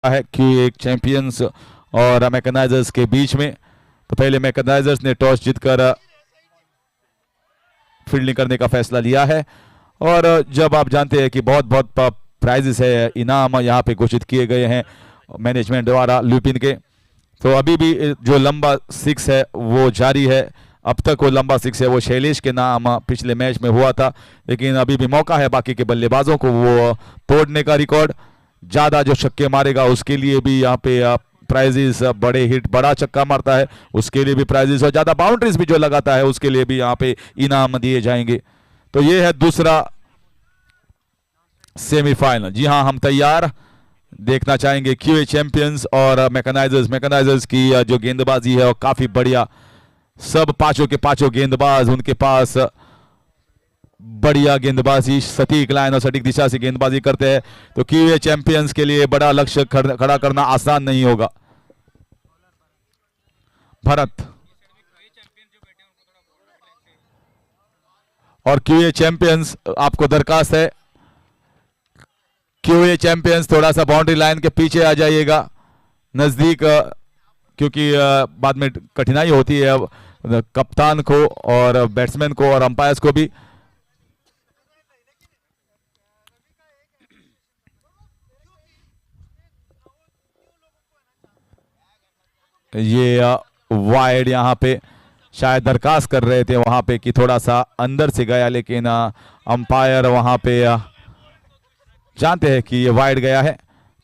है QA champions और मैकेनाइजर्स के बीच में। तो पहले मैकेनाइजर्स ने टॉस जीतकर फील्डिंग करने का फैसला लिया है। और जब आप जानते हैं कि बहुत बहुत प्राइजेस है, इनाम यहाँ पे घोषित किए गए हैं मैनेजमेंट द्वारा ल्यूपिन के, तो अभी भी जो लंबा 6 है वो जारी है। अब तक वो लंबा 6 है वो शैलेश के नाम पिछले मैच में हुआ था, लेकिन अभी भी मौका है बाकी के बल्लेबाजों को वो तोड़ने का रिकॉर्ड। ज़्यादा जो छक्के मारेगा उसके लिए भी यहाँ पे प्राइजेस, बड़े हिट बड़ा छक्का मारता है उसके लिए भी प्राइजेस, और ज़्यादा बाउंड्रीज भी जो लगाता है उसके लिए भी यहाँ पे इनाम दिए जाएंगे। तो ये है दूसरा सेमीफाइनल। जी हाँ, हम तैयार देखना चाहेंगे क्यूए चैंपियंस और मैकेनाइजर्स की जो गेंदबाजी है वो काफ़ी बढ़िया। सब पांचों के पांचों गेंदबाज, उनके पास बढ़िया गेंदबाजी, सटीक लाइन और सटीक दिशा से गेंदबाजी करते हैं। तो क्यूए चैंपियंस के लिए बड़ा लक्ष्य खड़ा करना आसान नहीं होगा। भरत और क्यूए चैंपियंस, आपको दरखास्त है क्यूए चैंपियंस थोड़ा सा बाउंड्री लाइन के पीछे आ जाइएगा, नजदीक, क्योंकि बाद में कठिनाई होती है कप्तान को और बैट्समैन को और अंपायर्स को भी। ये वाइड यहाँ पे शायद दरखास्त कर रहे थे वहां पे कि थोड़ा सा अंदर से गया, लेकिन अंपायर वहां पे जानते हैं कि ये वाइड गया है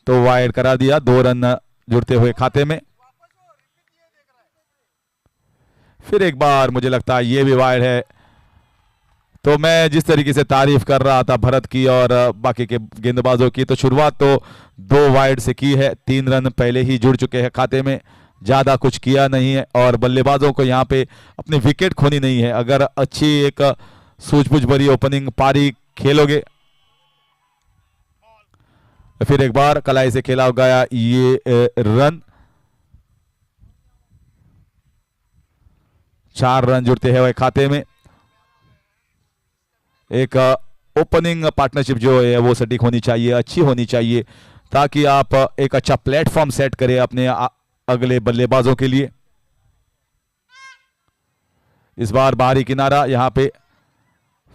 तो वाइड करा दिया। 2 रन जुड़ते हुए खाते में। फिर एक बार मुझे लगता है ये भी वाइड है। तो मैं जिस तरीके से तारीफ कर रहा था भरत की और बाकी के गेंदबाजों की, तो शुरुआत तो 2 वाइड से की है, 3 रन पहले ही जुड़ चुके हैं खाते में, ज़्यादा कुछ किया नहीं है। और बल्लेबाजों को यहाँ पे अपनी विकेट खोनी नहीं है। अगर अच्छी एक सूझबूझ भरी ओपनिंग पारी खेलोगे, फिर एक बार कलाई से खेला गया ये रन, 4 रन जुड़ते हैं खाते में। एक ओपनिंग पार्टनरशिप जो है वो सटीक होनी चाहिए, अच्छी होनी चाहिए, ताकि आप एक अच्छा प्लेटफॉर्म सेट करें अपने अगले बल्लेबाजों के लिए। इस बार बाहरी किनारा, यहां पे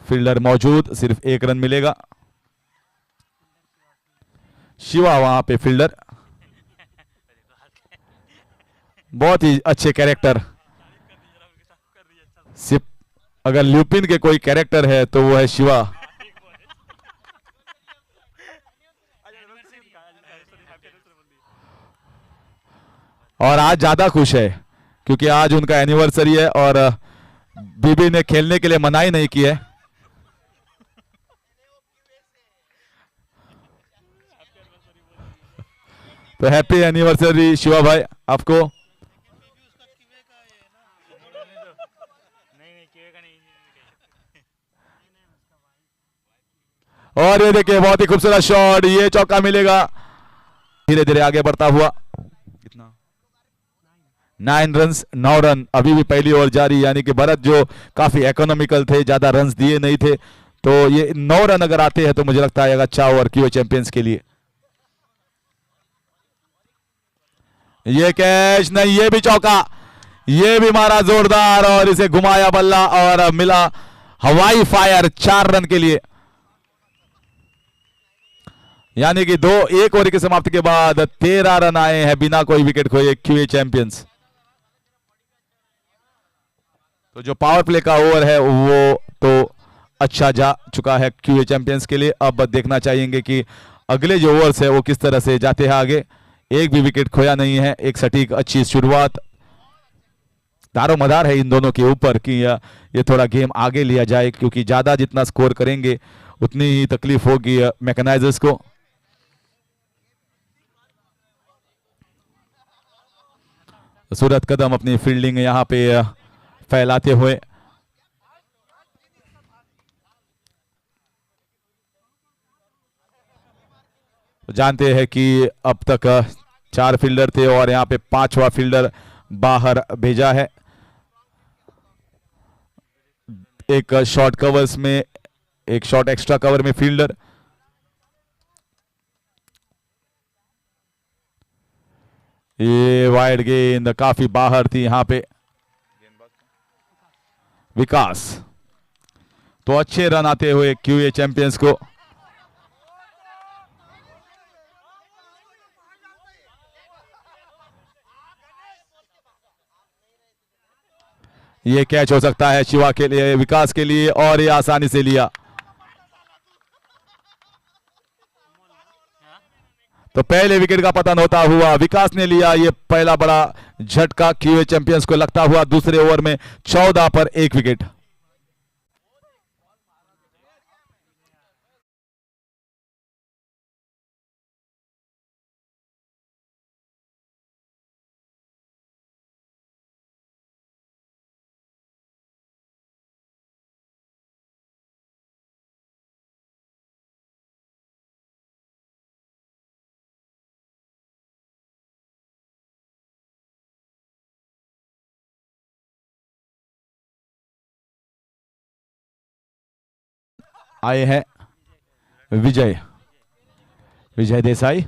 फील्डर मौजूद, सिर्फ 1 रन मिलेगा। शिवा वहां पे फील्डर, बहुत ही अच्छे कैरेक्टर। सिर्फ अगर ल्यूपिन के कोई कैरेक्टर है तो वो है शिवा। और आज ज्यादा खुश है क्योंकि आज उनका एनिवर्सरी है और बीबी ने खेलने के लिए मनाही नहीं की है। तो हैप्पी एनिवर्सरी शिवा भाई आपको। और ये देखिए बहुत ही खूबसूरत शॉट, ये चौका मिलेगा। धीरे धीरे आगे बढ़ता हुआ, कितना 9 रन 9 रन अभी भी पहली ओवर जारी, यानी कि भरत जो काफी इकोनॉमिकल थे, ज्यादा रन दिए नहीं थे, तो ये 9 रन अगर आते हैं तो मुझे लगता है अच्छा ओवर क्यूए चैंपियंस के लिए। ये कैच नहीं, ये भी चौका, ये भी मारा जोरदार और इसे घुमाया बल्ला और मिला हवाई फायर 4 रन के लिए। यानी कि 1 ओवर की समाप्ति के बाद 13 रन आए हैं बिना कोई विकेट खोए क्यूए चैंपियंस। तो जो पावर प्ले का ओवर है वो तो अच्छा जा चुका है क्यूए चैंपियंस के लिए। अब देखना चाहेंगे कि अगले जो ओवर्स है वो किस तरह से जाते हैं आगे। एक भी विकेट खोया नहीं है, एक सटीक अच्छी शुरुआत, दारोमदार है इन दोनों के ऊपर कि ये थोड़ा गेम आगे लिया जाए, क्योंकि ज्यादा जितना स्कोर करेंगे उतनी ही तकलीफ होगी मैकेनाइजर्स को। सूरत कदम अपनी फील्डिंग यहां पे फैलाते हुए, जानते हैं कि अब तक 4 फील्डर थे और यहां पे 5वां फील्डर बाहर भेजा है। एक शॉर्ट कवर्स में, एक शॉर्ट एक्स्ट्रा कवर में फील्डर। ये वाइड गेंद काफी बाहर थी यहां पे। विकास, तो अच्छे रन आते हुए क्यूए चैंपियंस को। ये कैच हो सकता है शिवा के लिए, विकास के लिए, और ये आसानी से लिया। तो पहले विकेट का पतन होता हुआ विकास ने लिया ये पहला बड़ा झटका क्यूए चैंपियंस को लगता हुआ दूसरे ओवर में 14 पर 1 विकेट। आए हैं विजय विजय देसाई।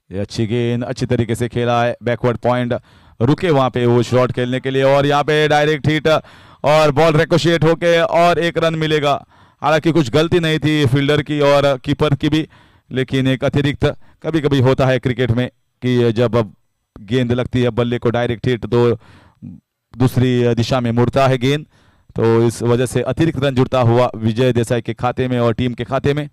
ये अच्छी गेंद अच्छी तरीके से खेला है, बैकवर्ड पॉइंट, रुके वहां पे वो शॉट खेलने के लिए, और यहाँ पे डायरेक्ट हिट और बॉल रिकोशिएट होके और 1 रन मिलेगा। हालांकि कुछ गलती नहीं थी फील्डर की और कीपर की भी, लेकिन एक अतिरिक्त कभी कभी होता है क्रिकेट में कि जब गेंद लगती है बल्ले को डायरेक्ट हिट तो दूसरी दिशा में मुड़ता है गेंद, तो इस वजह से अतिरिक्त रन जुड़ता हुआ विजय देसाई के खाते में और टीम के खाते में।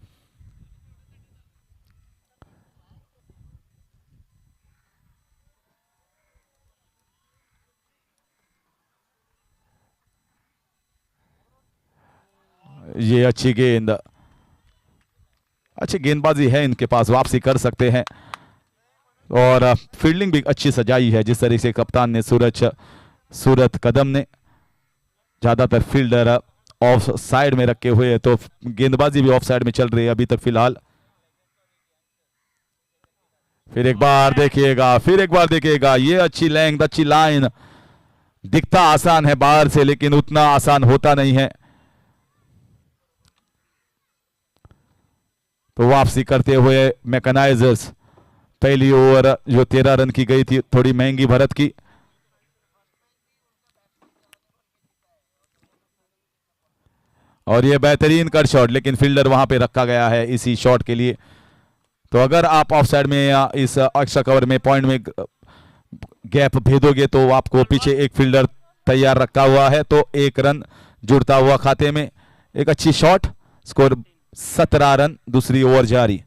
ये अच्छी गेंद, अच्छी गेंदबाजी है इनके पास, वापसी कर सकते हैं, और फील्डिंग भी अच्छी सजाई है जिस तरीके से कप्तान ने सूरत कदम ने ज्यादातर फील्डर ऑफ साइड में रखे हुए, तो गेंदबाजी भी ऑफ साइड में चल रही है अभी तक फिलहाल। फिर एक बार देखिएगा, ये अच्छी लेंथ अच्छी लाइन, दिखता आसान है बाहर से लेकिन उतना आसान होता नहीं है। तो वापसी करते हुए मैकेनाइजर्स, पहली ओवर जो 13 रन की गई थी थोड़ी महंगी भरत की, और ये बेहतरीन कट शॉट, लेकिन फील्डर वहां पे रखा गया है इसी शॉट के लिए। तो अगर आप ऑफ साइड में या इस एक्स्ट्रा कवर में पॉइंट में गैप भेदोगे तो आपको पीछे एक फील्डर तैयार रखा हुआ है, तो 1 रन जुड़ता हुआ खाते में। एक अच्छी शॉट, स्कोर 17 रन, दूसरी ओवर जारी।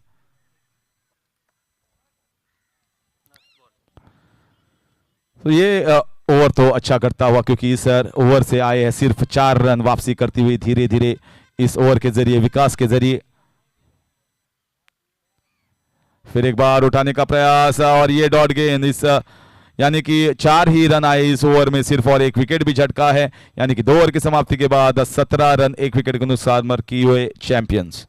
तो ये ओवर तो अच्छा करता हुआ, क्योंकि इस ओवर से आए हैं सिर्फ 4 रन, वापसी करती हुई धीरे धीरे इस ओवर के जरिए, विकास के जरिए। फिर एक बार उठाने का प्रयास, और ये डॉट गेंद, इस यानी कि 4 ही रन आए इस ओवर में सिर्फ, और 1 विकेट भी झटका है, यानी कि 2 ओवर की समाप्ति के बाद 17 रन 1 विकेट के अनुसार किए हुए चैंपियंस।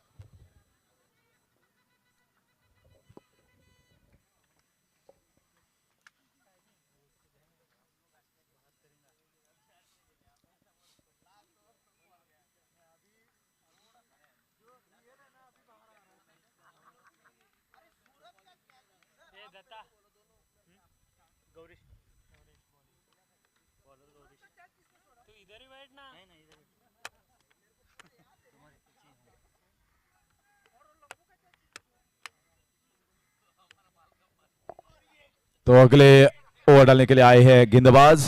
तो अगले ओवर डालने के लिए आए हैं गेंदबाज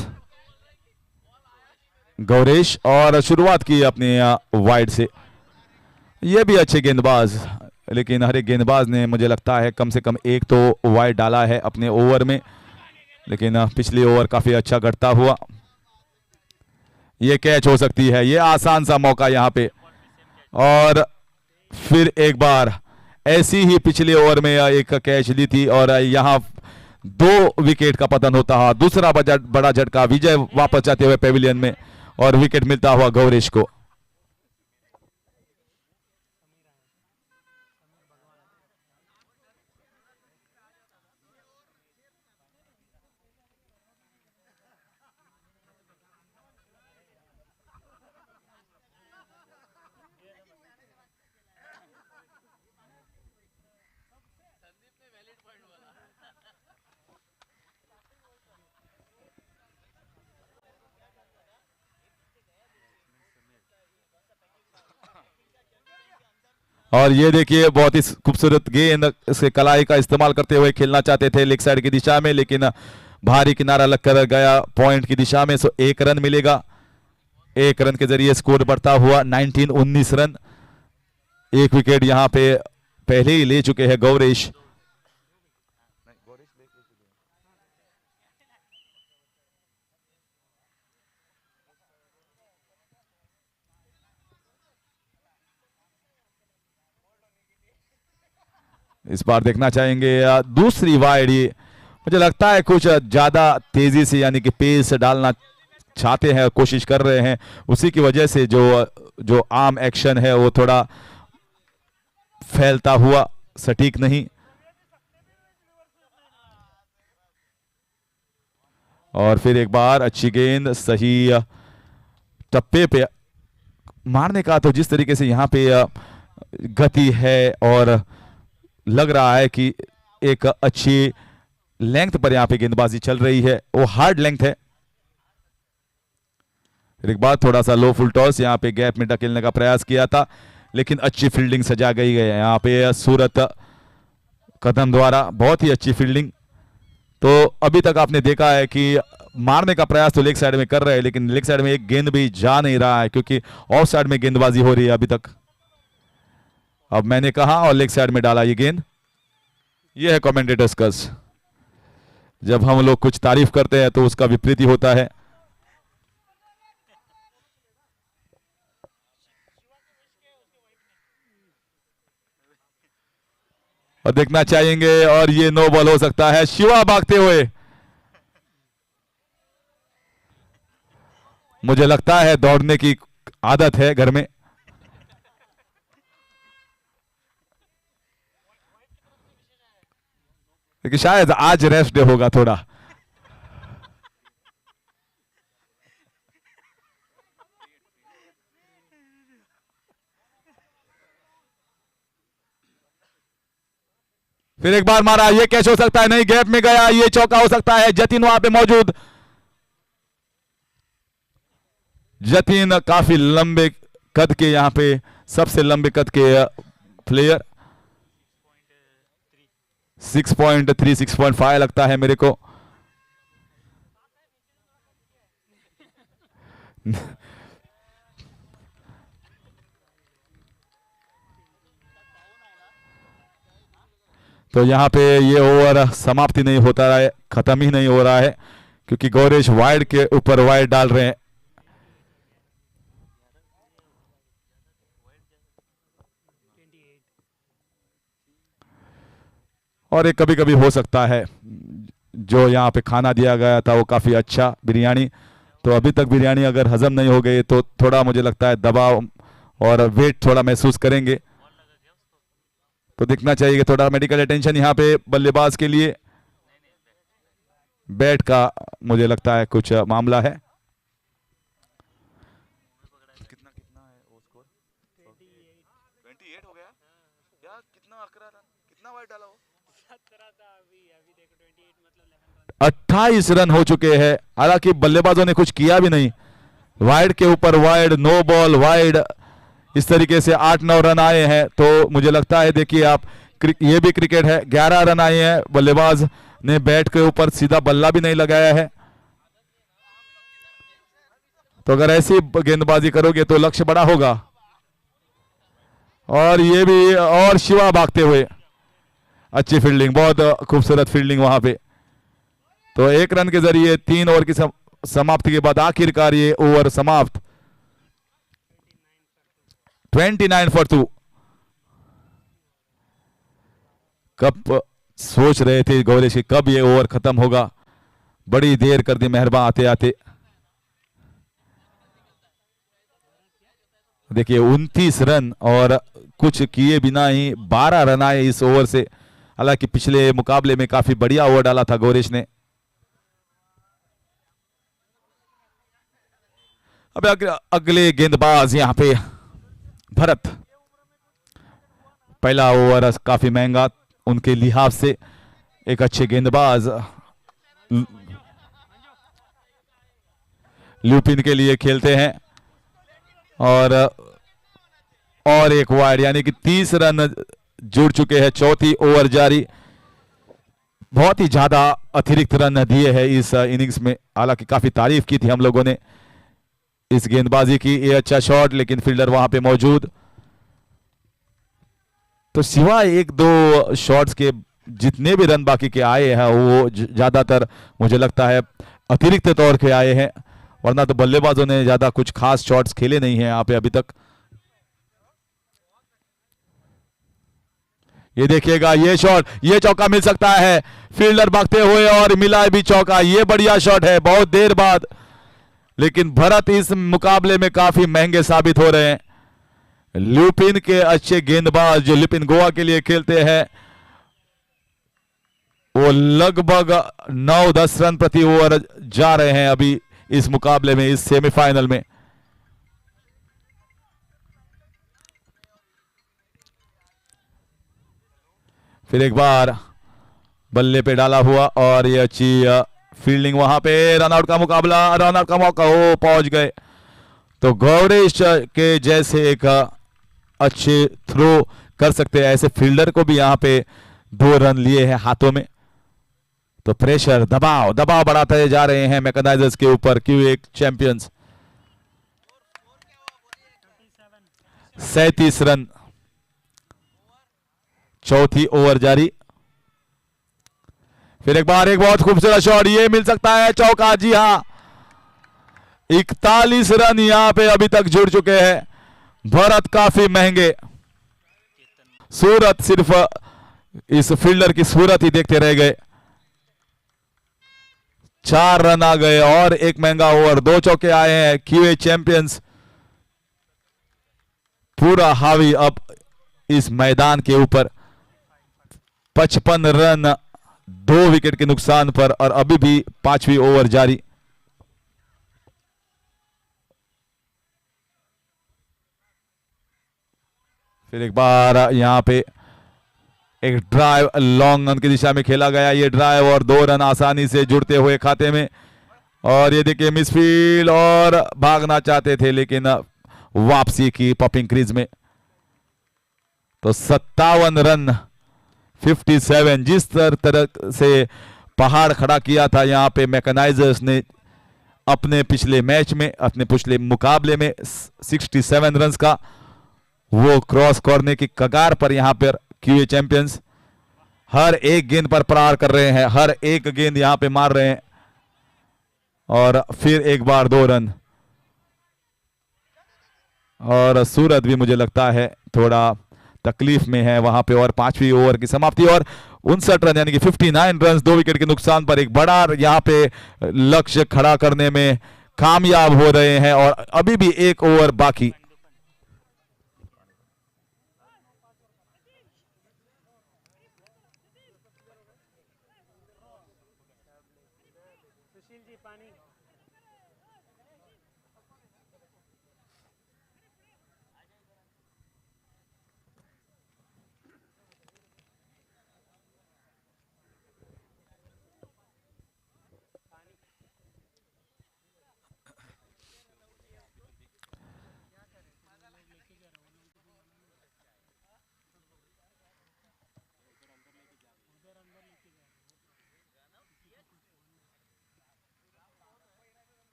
गौरीश, और शुरुआत की अपने वाइड से। ये भी अच्छे गेंदबाज, लेकिन हर एक गेंदबाज ने मुझे लगता है कम से कम एक तो वाइड डाला है अपने ओवर में, लेकिन पिछली ओवर काफी अच्छा करता हुआ। ये कैच हो सकती है, ये आसान सा मौका यहाँ पे, और फिर एक बार ऐसी ही पिछले ओवर में एक कैच ली थी, और यहाँ 2 विकेट का पतन होता है। दूसरा बड़ा झटका, विजय वापस जाते हुए पेविलियन में, और विकेट मिलता हुआ गौरीश को। और ये देखिए बहुत ही खूबसूरत गेंद, इसके कलाई का इस्तेमाल करते हुए खेलना चाहते थे लेग साइड की दिशा में, लेकिन भारी किनारा लगकर गया पॉइंट की दिशा में। सो 1 रन मिलेगा। 1 रन के जरिए स्कोर बढ़ता हुआ 19-19 रन। 1 विकेट यहां पे पहले ही ले चुके हैं गौरेश। इस बार देखना चाहेंगे दूसरी वाइड। ये मुझे लगता है कुछ ज्यादा तेजी से यानी कि पेस डालना चाहते हैं, कोशिश कर रहे हैं, उसी की वजह से जो आर्म एक्शन है वो थोड़ा फैलता हुआ सटीक नहीं। और फिर एक बार अच्छी गेंद, सही टप्पे पे मारने का। तो जिस तरीके से यहां पे गति है और लग रहा है कि एक अच्छी लेंथ पर यहां पे गेंदबाजी चल रही है, वो हार्ड लेंथ है। फिर एक बार थोड़ा सा लो फुल टॉस, यहां पे गैप में ढकेलने का प्रयास किया था, लेकिन अच्छी फील्डिंग सजा गई है यहां पे सूरत कदम द्वारा, बहुत ही अच्छी फील्डिंग। तो अभी तक आपने देखा है कि मारने का प्रयास तो लेग साइड में कर रहे हैं, लेकिन लेग साइड में एक गेंद भी जा नहीं रहा है क्योंकि ऑफ साइड में गेंदबाजी हो रही है अभी तक। अब मैंने कहा और लेग साइड में डाला ये गेंद। ये है कमेंटेटर्स कर्स, जब हम लोग कुछ तारीफ करते हैं तो उसका विपरीत ही होता है। और देखना चाहेंगे और ये नो बॉल हो सकता है। शिवा भागते हुए, मुझे लगता है दौड़ने की आदत है घर में। लेकिन शायद आज रेस्ट डे होगा थोड़ा। फिर एक बार मारा, ये कैच हो सकता है, नहीं गैप में गया, ये चौका हो सकता है। जतिन वहां पे मौजूद, जतिन काफी लंबे कद के, यहां पे सबसे लंबे कद के प्लेयर। 6.3 6.5 लगता है मेरे को। तो यहां पे ये ओवर समाप्ति नहीं होता रहा है, खत्म ही नहीं हो रहा है, क्योंकि गौरेश वाइड के ऊपर वाइड डाल रहे हैं। और एक कभी कभी हो सकता है जो यहाँ पे खाना दिया गया था वो काफी अच्छा बिरयानी, तो अभी तक बिरयानी अगर हजम नहीं हो गई तो थोड़ा मुझे लगता है दबाव और वेट थोड़ा महसूस करेंगे। तो दिखना चाहिए कि थोड़ा मेडिकल अटेंशन यहाँ पे बल्लेबाज के लिए। बैट का मुझे लगता है कुछ मामला है। कितना कितना है वो स्कोर? 28 हो गया या कितना? 28 रन हो चुके हैं, हालांकि बल्लेबाजों ने कुछ किया भी नहीं। वाइड के ऊपर वाइड, नो बॉल वाइड, इस तरीके से 8-9 रन आए हैं। तो मुझे लगता है, देखिए आप, ये भी क्रिकेट है, 11 रन आए हैं, बल्लेबाज ने बैट के ऊपर सीधा बल्ला भी नहीं लगाया है। तो अगर ऐसी गेंदबाजी करोगे तो लक्ष्य बड़ा होगा। और ये भी, और शिवा भागते हुए, अच्छी फील्डिंग, बहुत खूबसूरत फील्डिंग वहां पे। तो 1 रन के जरिए 3 ओवर की समाप्ति के बाद आखिरकार ये ओवर समाप्त। 29 for 2। कब सोच रहे थे गौरेश कि कब ये ओवर खत्म होगा, बड़ी देर कर दी मेहरबान आते आते। देखिए 29 रन और कुछ किए बिना ही 12 रन आए इस ओवर से। हालांकि पिछले मुकाबले में काफी बढ़िया ओवर डाला था गौरेश ने। अब अगले गेंदबाज यहां पे भरत। पहला ओवर काफी महंगा उनके लिहाज से, एक अच्छे गेंदबाज लुपिन के लिए खेलते हैं। और एक वाइड, यानी कि 30 रन जुड़ चुके हैं। चौथी ओवर जारी। बहुत ही ज्यादा अतिरिक्त रन दिए हैं इस इनिंग्स में। हालांकि काफी तारीफ की थी हम लोगों ने इस गेंदबाजी की। ये अच्छा शॉट, लेकिन फील्डर वहां पे मौजूद। तो सिवाय एक दो शॉट्स के जितने भी रन बाकी के आए हैं वो ज्यादातर मुझे लगता है अतिरिक्त तौर के आए हैं, वरना तो बल्लेबाजों ने ज्यादा कुछ खास शॉट्स खेले नहीं हैं यहाँ पे अभी तक। ये देखिएगा, ये शॉट, ये चौका मिल सकता है। फील्डर भागते हुए और मिला भी चौका। ये बढ़िया शॉट है बहुत देर बाद, लेकिन भरत इस मुकाबले में काफी महंगे साबित हो रहे हैं। ल्यूपिन के अच्छे गेंदबाज जो ल्यूपिन गोवा के लिए खेलते हैं वो लगभग 9-10 रन प्रति ओवर जा रहे हैं अभी इस मुकाबले में, इस सेमीफाइनल में। फिर एक बार बल्ले पे डाला हुआ और ये अच्छी फील्डिंग वहां पे। रनआउट का मुकाबला, रनआउट का मौका, हो पहुंच गए। तो गौरेश के जैसे एक अच्छे थ्रो कर सकते हैं ऐसे फील्डर को भी यहां पे 2 रन लिए हैं हाथों में। तो प्रेशर, दबाव दबाव बढ़ाते जा रहे हैं मैकेनाइजर्स के ऊपर क्यू चैंपियंस। 37 रन, चौथी ओवर जारी। फिर एक बार एक बहुत खूबसूरत शॉट, ये मिल सकता है चौका। जी हां, 41 रन यहां पे अभी तक जुड़ चुके हैं। भरत काफी महंगे। सूरत सिर्फ इस फील्डर की सूरत ही देखते रह गए। 4 रन आ गए और एक महंगा ओवर, 2 चौके आए हैं। क्यूए चैंपियंस पूरा हावी अब इस मैदान के ऊपर। 55 रन 2 विकेट के नुकसान पर, और अभी भी 5वीं ओवर जारी। फिर एक बार यहां पे एक ड्राइव लॉन्ग रन की दिशा में खेला गया। ये ड्राइव और 2 रन आसानी से जुड़ते हुए खाते में। और ये देखिए मिसफील्ड, और भागना चाहते थे लेकिन वापसी की पॉपिंग क्रीज में। तो 57 रन 57, जिस तरह से पहाड़ खड़ा किया था यहां पे मैकेनाइजर्स ने अपने पिछले मैच में, अपने पिछले मुकाबले में 67 रन का, वो क्रॉस करने की कगार पर यहां पर क्यूए चैंपियंस हर एक गेंद पर प्रहार कर रहे हैं, हर एक गेंद यहां पे मार रहे हैं। और फिर एक बार 2 रन, और सूरत भी मुझे लगता है थोड़ा तकलीफ में है वहां पे। और 5वीं ओवर की समाप्ति, और 59 रन यानी कि 59 रन 2 विकेट के नुकसान पर एक बड़ा यहां पे लक्ष्य खड़ा करने में कामयाब हो रहे हैं। और अभी भी 1 ओवर बाकी।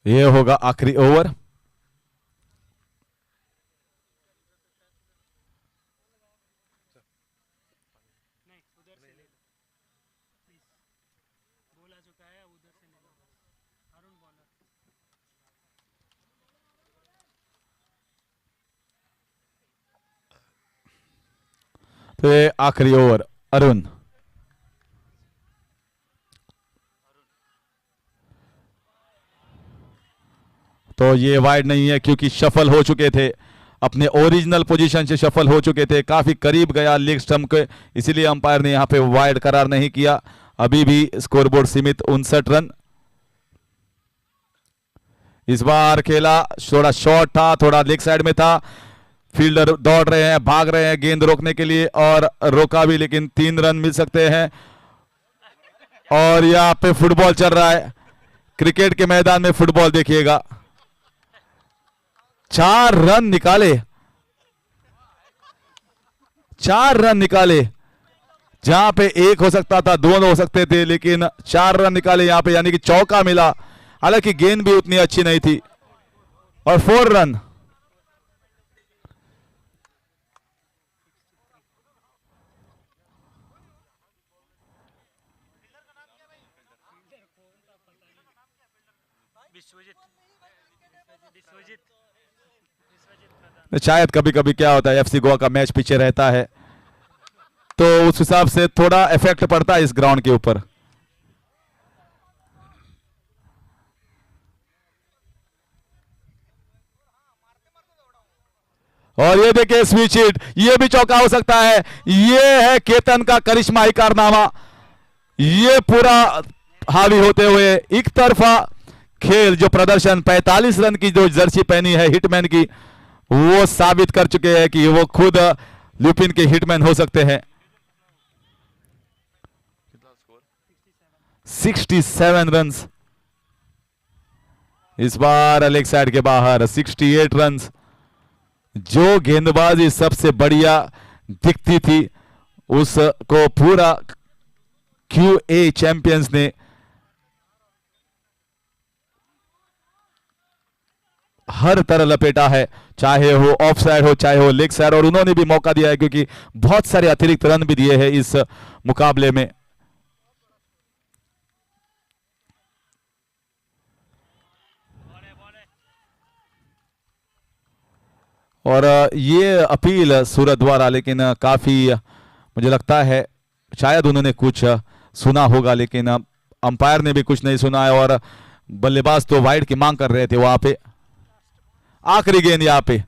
ये होगा आखिरी ओवर। तो ये आखिरी ओवर अरुण। तो ये वाइड नहीं है क्योंकि शफल हो चुके थे, अपने ओरिजिनल पोजीशन से शफल हो चुके थे, काफी करीब गया लेग स्टंप के, इसीलिए अंपायर ने यहां पे वाइड करार नहीं किया। अभी भी स्कोरबोर्ड सीमित 59 रन। इस बार खेला थोड़ा शॉर्ट था, थोड़ा लेग साइड में था, फील्डर दौड़ रहे हैं, भाग रहे हैं गेंद रोकने के लिए और रोका भी, लेकिन 3 रन मिल सकते हैं। और यहाँ पे फुटबॉल चल रहा है, क्रिकेट के मैदान में फुटबॉल देखिएगा। 4 रन निकाले, 4 रन निकाले, जहां पे 1 हो सकता था, 2 हो सकते थे, लेकिन 4 रन निकाले यहां पे, यानी कि चौका मिला। हालांकि गेंद भी उतनी अच्छी नहीं थी। और 4 रन। शायद कभी कभी क्या होता है, एफसी गोवा का मैच पीछे रहता है तो उस हिसाब से थोड़ा इफेक्ट पड़ता है इस ग्राउंड के ऊपर। और ये देखिए स्विच हिट, ये भी चौका हो सकता है। ये है केतन का करिश्माई कारनामा। ये पूरा हावी होते हुए एक तरफा खेल, जो प्रदर्शन 45 रन की जो जर्सी पहनी है हिटमैन की, वो साबित कर चुके हैं कि वो खुद लुपिन के हिटमैन हो सकते हैं। 67 रन इस बार लेग साइड के बाहर। 68 रन। जो गेंदबाजी सबसे बढ़िया दिखती थी उसको पूरा QA चैंपियंस ने हर तरह लपेटा है, चाहे वो ऑफ साइड हो चाहे वो लेग साइड, और उन्होंने भी मौका दिया है क्योंकि बहुत सारे अतिरिक्त रन भी दिए हैं इस मुकाबले में। और ये अपील सूरत द्वारा, लेकिन काफी मुझे लगता है शायद उन्होंने कुछ सुना होगा, लेकिन अंपायर ने भी कुछ नहीं सुना है। और बल्लेबाज तो वाइड की मांग कर रहे थे वहां पे। आखिरी गेंद यहां पे,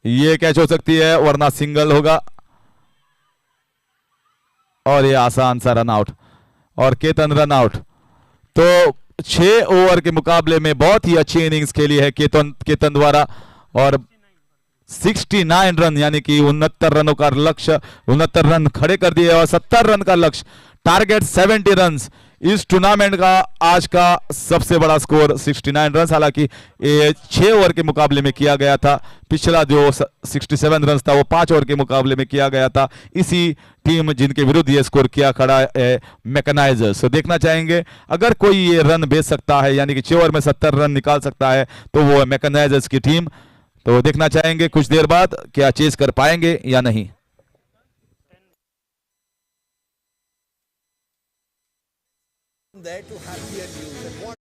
ये कैच हो सकती है वरना सिंगल होगा, और ये आसान सा रन आउट, और केतन रन आउट। तो 6 ओवर के मुकाबले में बहुत ही अच्छी इनिंग्स खेली है केतन द्वारा, और 69 रन यानी कि 69 रनों का लक्ष्य, 69 रन खड़े कर दिए और 70 रन का लक्ष्य, टारगेट 70 रन। इस टूर्नामेंट का आज का सबसे बड़ा स्कोर 69 रन। हालांकि ये 6 ओवर के मुकाबले में किया गया था, पिछला जो 67 रन था वो 5 ओवर के मुकाबले में किया गया था। इसी टीम जिनके विरुद्ध ये स्कोर किया खड़ा है मैकेनाइजर्स। तो देखना चाहेंगे अगर कोई ये रन भेज सकता है, यानी कि 6 ओवर में 70 रन निकाल सकता है, तो वो मैकेनाइजर्स की टीम। तो देखना चाहेंगे कुछ देर बाद क्या चेज कर पाएंगे या नहीं। there to have their views and what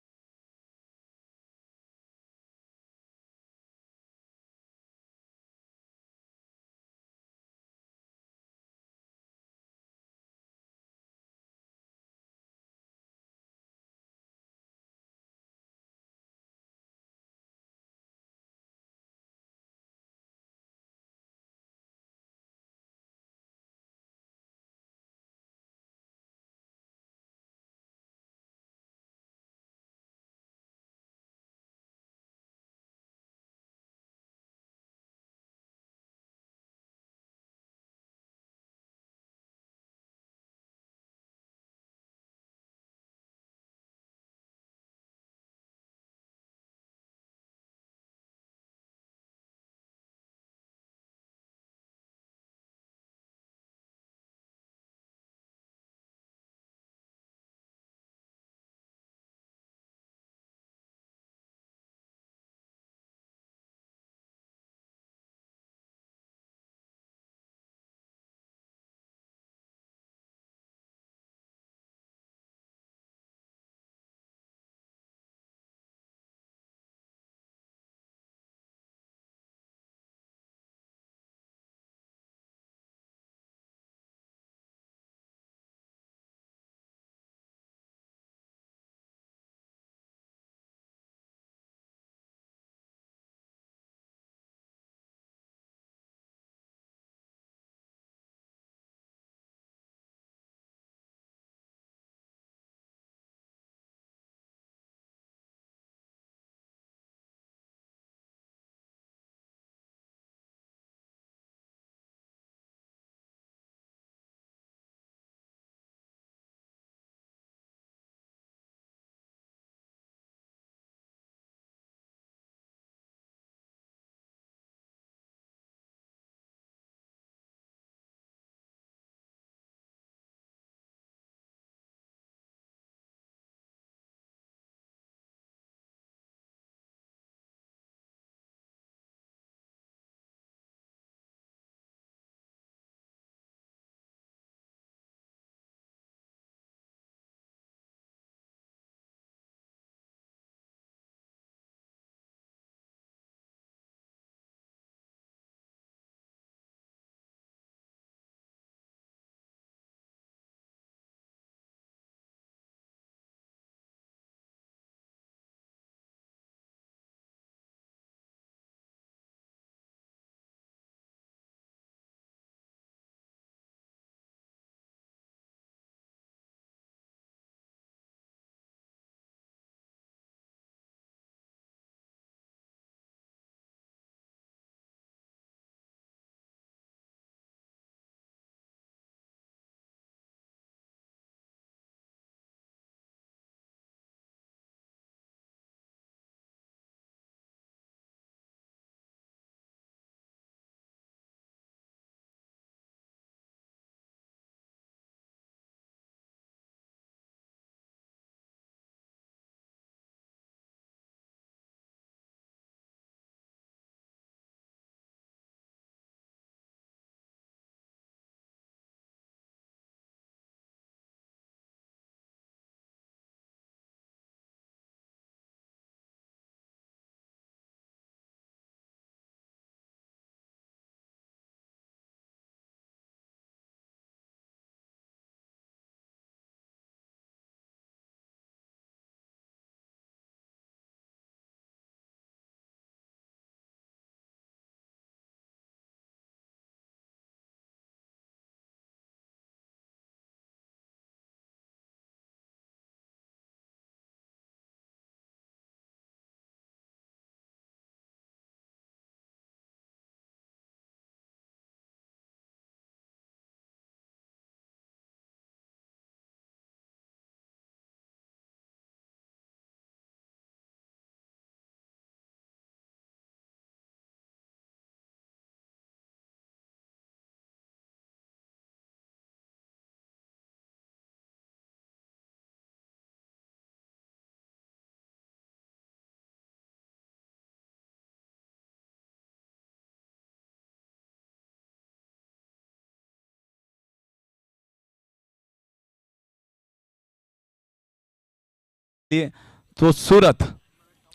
तो सूरत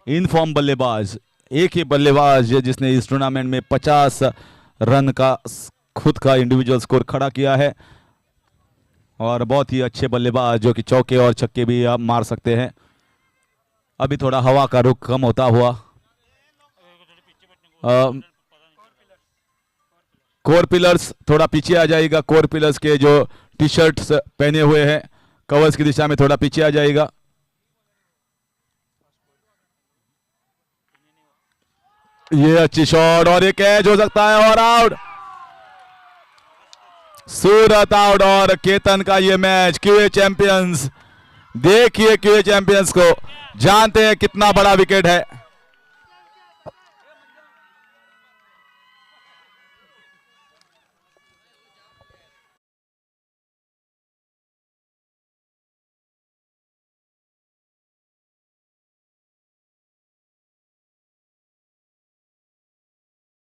इन फॉर्म बल्लेबाज, एक ही बल्लेबाज जिसने इस टूर्नामेंट में 50 रन का खुद का इंडिविजुअल स्कोर खड़ा किया है, और बहुत ही अच्छे बल्लेबाज जो कि चौके और छक्के भी आप मार सकते हैं। अभी थोड़ा हवा का रुख कम होता हुआ कोर पिलर्स थोड़ा पीछे आ जाएगा। कोर पिलर्स के जो टी शर्ट्स पहने हुए हैं कवर्स की दिशा में थोड़ा पीछे आ जाएगा। ये अच्छी शॉट और ये कैच हो सकता है और आउट। सूरत आउट और केतन का ये मैच क्यूए चैंपियंस। देखिए क्यूए चैंपियंस को, जानते हैं कितना बड़ा विकेट है।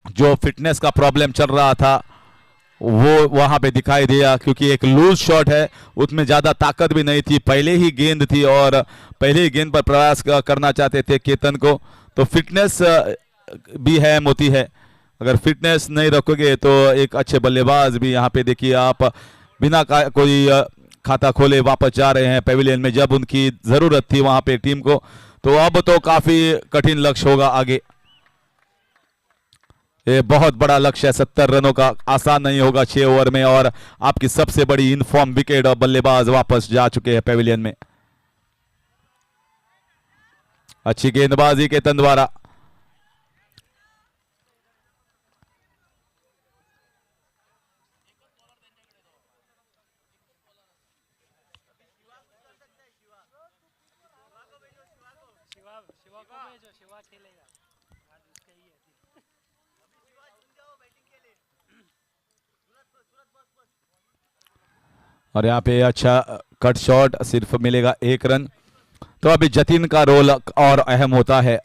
जो फिटनेस का प्रॉब्लम चल रहा था वो वहां पे दिखाई दिया, क्योंकि एक लूज शॉट है, उसमें ज्यादा ताकत भी नहीं थी, पहले ही गेंद थी और पहले ही गेंद पर प्रयास करना चाहते थे केतन को। तो फिटनेस भी है मोती है, अगर फिटनेस नहीं रखोगे तो एक अच्छे बल्लेबाज भी यहाँ पे देखिए आप बिना कोई खाता खोले वापस जा रहे हैं पेविलियन में, जब उनकी जरूरत थी वहां पे टीम को। तो अब तो काफी कठिन लक्ष्य होगा आगे, ये बहुत बड़ा लक्ष्य है। 70 रनों का आसान नहीं होगा 6 ओवर में, और आपकी सबसे बड़ी इनफॉर्म विकेट और बल्लेबाज वापस जा चुके हैं पेविलियन में। अच्छी गेंदबाजी केतन द्वारा। और यहाँ पे अच्छा कट शॉट, सिर्फ मिलेगा 1 रन। तो अभी जतिन का रोल और अहम होता है,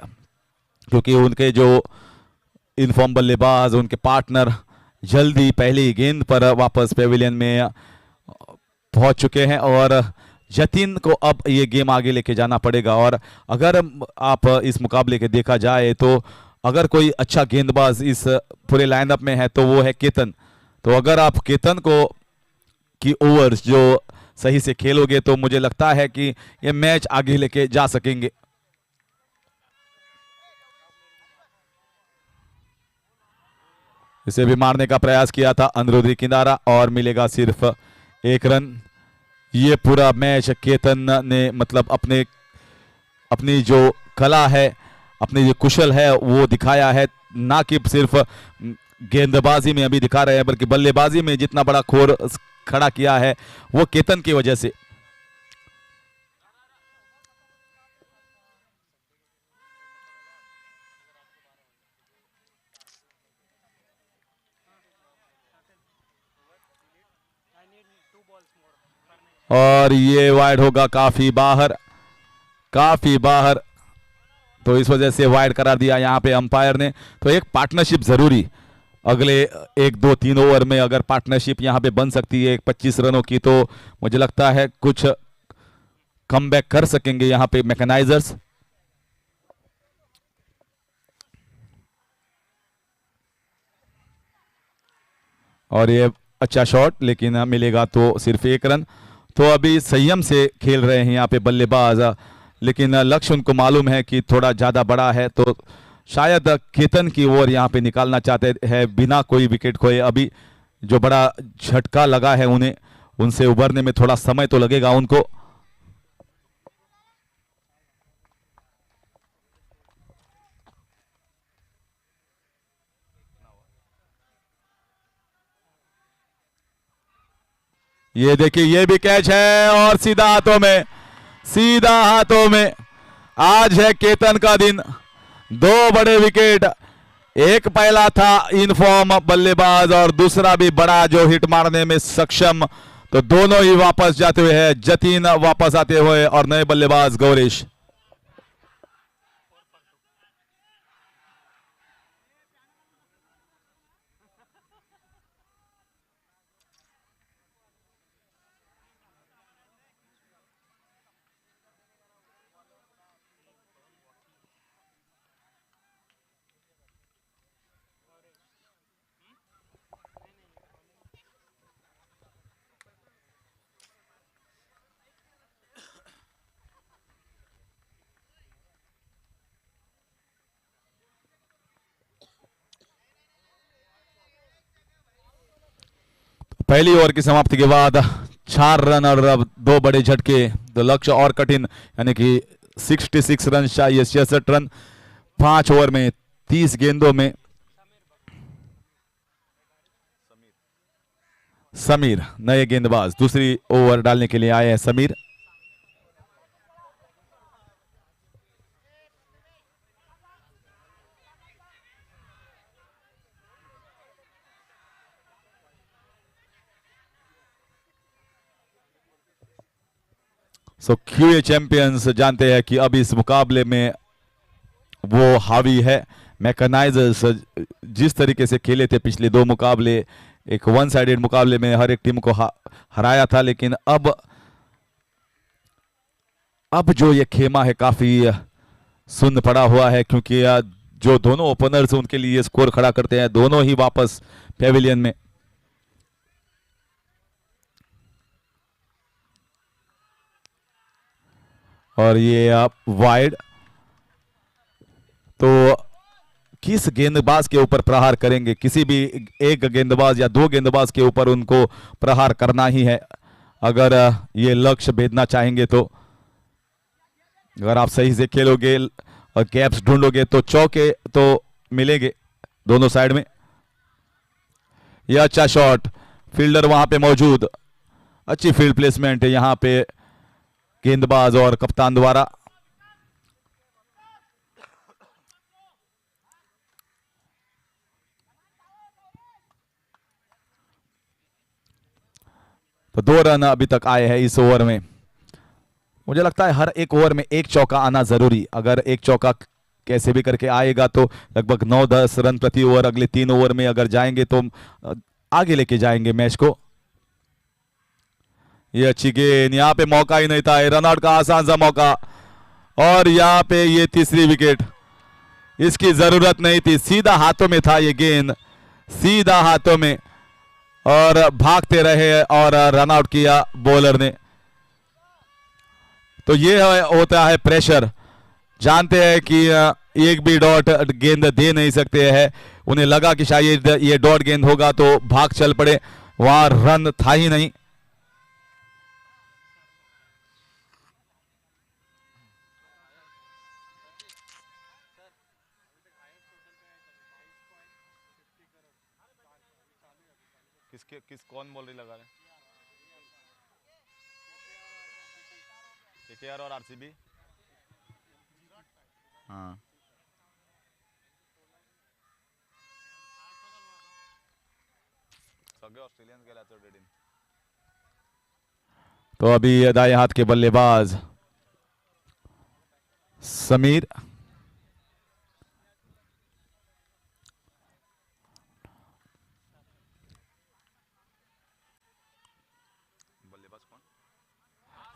क्योंकि उनके जो इनफॉर्म बल्लेबाज, उनके पार्टनर जल्दी पहली गेंद पर वापस पेविलियन में पहुंच चुके हैं, और जतिन को अब ये गेम आगे लेके जाना पड़ेगा। और अगर आप इस मुकाबले के देखा जाए तो अगर कोई अच्छा गेंदबाज इस पूरे लाइनअप में है तो वो है केतन। तो अगर आप केतन को की ओवर्स जो सही से खेलोगे तो मुझे लगता है कि ये मैच आगे लेके जा सकेंगे। इसे भी मारने का प्रयास किया था अनिरुद्ध किनारा और मिलेगा सिर्फ 1 रन। ये पूरा मैच केतन ने मतलब अपनी जो कला है, अपनी जो कुशल है वो दिखाया है, ना कि सिर्फ गेंदबाजी में अभी दिखा रहे हैं, बल्कि बल्लेबाजी में जितना बड़ा खोर खड़ा किया है वो केतन की वजह से। और ये वाइड होगा काफी बाहर, काफी बाहर। तो इस वजह से वाइड करार दिया यहाँ पे अंपायर ने। तो एक पार्टनरशिप जरूरी, अगले 1-2-3 ओवर में अगर पार्टनरशिप यहाँ पे बन सकती है 25 रनों की, तो मुझे लगता है कुछ कमबैक कर सकेंगे यहाँ पे मैकेनाइजर्स। और ये अच्छा शॉट, लेकिन मिलेगा तो सिर्फ 1 रन। तो अभी संयम से खेल रहे हैं यहाँ पे बल्लेबाज, लेकिन लक्ष्य उनको मालूम है कि थोड़ा ज़्यादा बड़ा है, तो शायद केतन की ओर यहाँ पे निकालना चाहते हैं बिना कोई विकेट खोए। अभी जो बड़ा झटका लगा है उन्हें, उनसे उभरने में थोड़ा समय तो लगेगा उनको। ये देखिए ये भी कैच है और सीधा हाथों में, सीधा हाथों में। आज है केतन का दिन, 2 बड़े विकेट, एक पहला था इनफॉर्म बल्लेबाज और दूसरा भी बड़ा जो हिट मारने में सक्षम। तो दोनों ही वापस जाते हुए हैं, जतिन वापस आते हुए और नए बल्लेबाज गौरीश। पहली ओवर की समाप्ति के बाद 4 रन और अब 2 बड़े झटके, तो लक्ष्य और कठिन, यानी कि 66 रन चाहिए, 66 रन 5 ओवर में 30 गेंदों में। समीर नए गेंदबाज दूसरी ओवर डालने के लिए आए हैं समीर। सो क्यूए चैंपियंस जानते हैं कि अब इस मुकाबले में वो हावी है। मैकेनाइजर्स जिस तरीके से खेले थे पिछले 2 मुकाबले, एक वन साइडेड मुकाबले में हर एक टीम को हराया था, लेकिन अब जो ये खेमा है काफी सुन्न पड़ा हुआ है, क्योंकि जो दोनों ओपनर्स उनके लिए स्कोर खड़ा करते हैं, दोनों ही वापस पेविलियन में। और ये वाइड, तो किस गेंदबाज के ऊपर प्रहार करेंगे? किसी भी एक गेंदबाज या 2 गेंदबाज के ऊपर उनको प्रहार करना ही है अगर ये लक्ष्य भेदना चाहेंगे। तो अगर आप सही से खेलोगे और गैप्स ढूंढोगे तो चौके तो मिलेंगे दोनों साइड में। यह अच्छा शॉट, फील्डर वहां पे मौजूद, अच्छी फील्ड प्लेसमेंट है यहां पे गेंदबाज और कप्तान द्वारा। तो 2 रन अभी तक आए हैं इस ओवर में। मुझे लगता है हर एक ओवर में एक चौका आना जरूरी, अगर एक चौका कैसे भी करके आएगा तो लगभग 9-10 रन प्रति ओवर अगले 3 ओवर में अगर जाएंगे तो आगे लेके जाएंगे मैच को। ये अच्छी गेंद, यहां पे मौका ही नहीं था, रनआउट का आसान सा मौका, और यहां पे ये तीसरी विकेट, इसकी जरूरत नहीं थी, सीधा हाथों में था ये गेंद, सीधा हाथों में, और भागते रहे और रनआउट किया बॉलर ने। तो ये होता है प्रेशर, जानते हैं कि एक भी डॉट गेंद दे नहीं सकते हैं, उन्हें लगा कि शायद ये डॉट गेंद होगा तो भाग चल पड़े, वहां रन था ही नहीं। कौन बॉल लगा रहे? केकेआर और आरसीबी। हाँ, ऑस्ट्रेलियन के। तो अभी दाएं हाथ के बल्लेबाज समीर,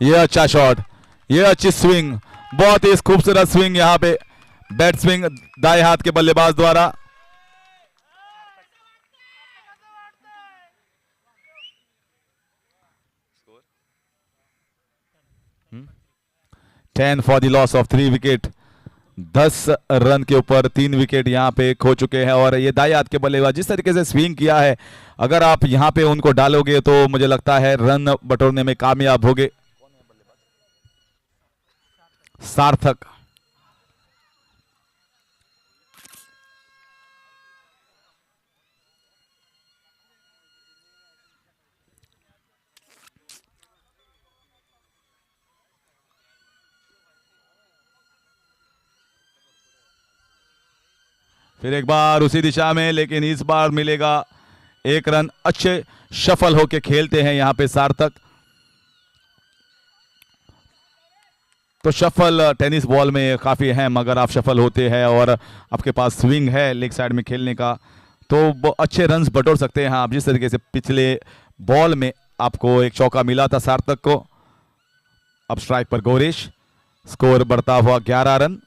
ये अच्छा शॉट, ये अच्छी स्विंग, बहुत ही खूबसूरत स्विंग यहां पे, बैट स्विंग दाएं हाथ के बल्लेबाज द्वारा। Ten for the loss of 3 wicket, 10 run के ऊपर 3 विकेट यहां पे खो चुके हैं। और ये दाएं हाथ के बल्लेबाज जिस तरीके से स्विंग किया है, अगर आप यहां पे उनको डालोगे तो मुझे लगता है रन बटोरने में कामयाब होगे। सार्थक, फिर एक बार उसी दिशा में, लेकिन इस बार मिलेगा 1 रन। अच्छे शफल होके खेलते हैं यहां पे सार्थक। तो शफल टेनिस बॉल में काफी अहम, अगर आप शफल होते हैं और आपके पास स्विंग है लेग साइड में खेलने का, तो अच्छे रन्स बटोर सकते हैं आप। जिस तरीके से पिछले बॉल में आपको एक चौका मिला था सार्थक को। अब स्ट्राइक पर गौरीश, स्कोर बढ़ता हुआ 11 रन।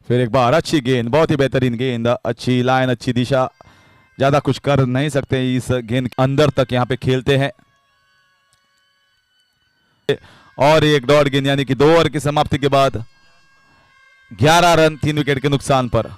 फिर एक बार अच्छी गेंद, बहुत ही बेहतरीन गेंद, अच्छी लाइन, अच्छी दिशा, ज्यादा कुछ कर नहीं सकते, इस गेंद अंदर तक यहाँ पे खेलते हैं। और एक डॉट गेंद, यानी कि 2 ओवर की समाप्ति के बाद 11 रन 3 विकेट के नुकसान पर।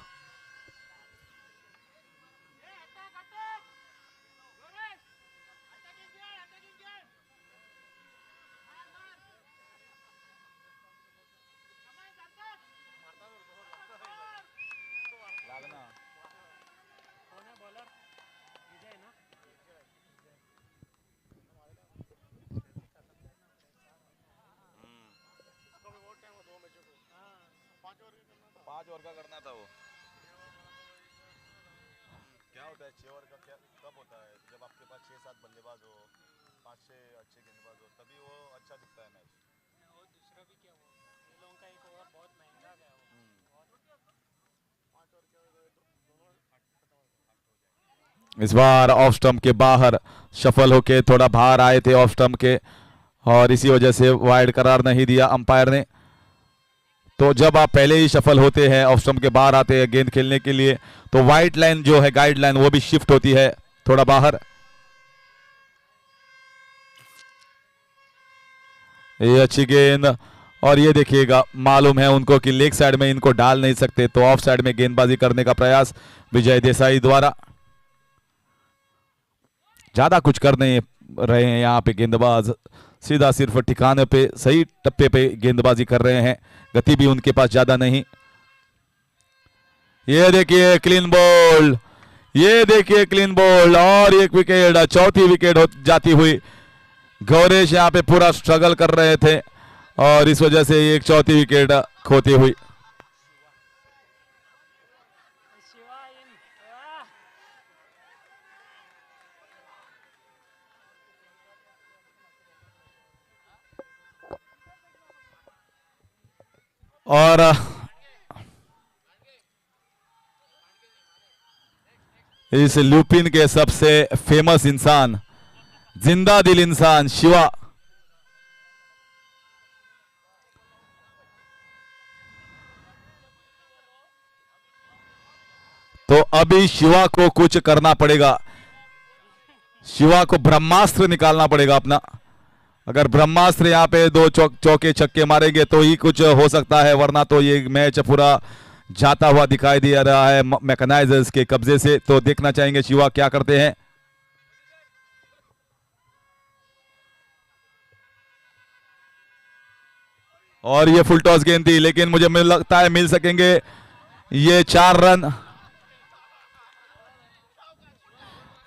पांच ओवर का करना था वो। क्या होता है 6 ओवर का, क्या कब होता है? जब आपके पास 6-7 बल्लेबाज हो, 5-6 अच्छे गेंदबाज हो, तभी वो अच्छा दिखता है मैच। और दूसरा भी क्या हुआ, ये लोगों का एक ओवर बहुत महंगा गया वो। 5 ओवर क्या होगा, दोनों इस बार ऑफ स्टंप के बाहर शफल होके थोड़ा बाहर आए थे ऑफ स्टंप के, और इसी वजह से वाइड करार नहीं दिया अंपायर ने। तो जब आप पहले ही शफल होते हैं, ऑफ स्टंप के बाहर आते हैं गेंद खेलने के लिए, तो वाइट लाइन जो है, गाइडलाइन, वो भी शिफ्ट होती है थोड़ा बाहर। ये अच्छी गेंद, और ये देखिएगा, मालूम है उनको कि लेग साइड में इनको डाल नहीं सकते, तो ऑफ साइड में गेंदबाजी करने का प्रयास विजय देसाई द्वारा। ज्यादा कुछ कर नहीं रहे हैं यहाँ पे गेंदबाज, सीधा सिर्फ ठिकाने पे, सही टप्पे पे गेंदबाजी कर रहे हैं, गति भी उनके पास ज्यादा नहीं। ये देखिए क्लीन बॉल, ये देखिए क्लीन बॉल, और एक विकेट, चौथी विकेट हो जाती हुई। गौरेश यहाँ पे पूरा स्ट्रगल कर रहे थे, और इस वजह से एक चौथी विकेट खोती हुई। और इस लुपिन के सबसे फेमस इंसान, जिंदा दिल इंसान शिवा, तो अभी शिवा को कुछ करना पड़ेगा, शिवा को ब्रह्मास्त्र निकालना पड़ेगा अपना। अगर ब्रह्मास्त्र यहाँ पे 2 चौके छक्के मारेंगे तो ही कुछ हो सकता है, वरना तो ये मैच पूरा जाता हुआ दिखाई दे रहा है मैकेनाइजर्स के कब्जे से। तो देखना चाहेंगे शिवा क्या करते हैं। और ये फुल टॉस गेंद थी, लेकिन मुझे लगता है मिल सकेंगे ये 4 रन,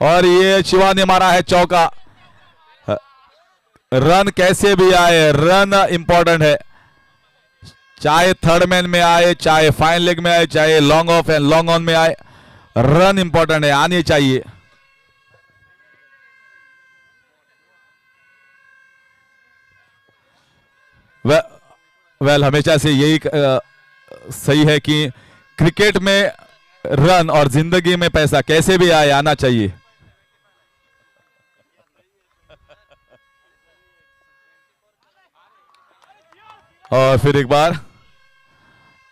और ये शिवा ने मारा है चौका। रन कैसे भी आए, रन इंपॉर्टेंट है, चाहे थर्ड मैन में आए, चाहे फाइन लेग में आए, चाहे long off and long on में आए, रन इंपॉर्टेंट है, आनी चाहिए। वेल हमेशा से यही सही है कि क्रिकेट में रन और जिंदगी में पैसा कैसे भी आए, आना चाहिए। और फिर एक बार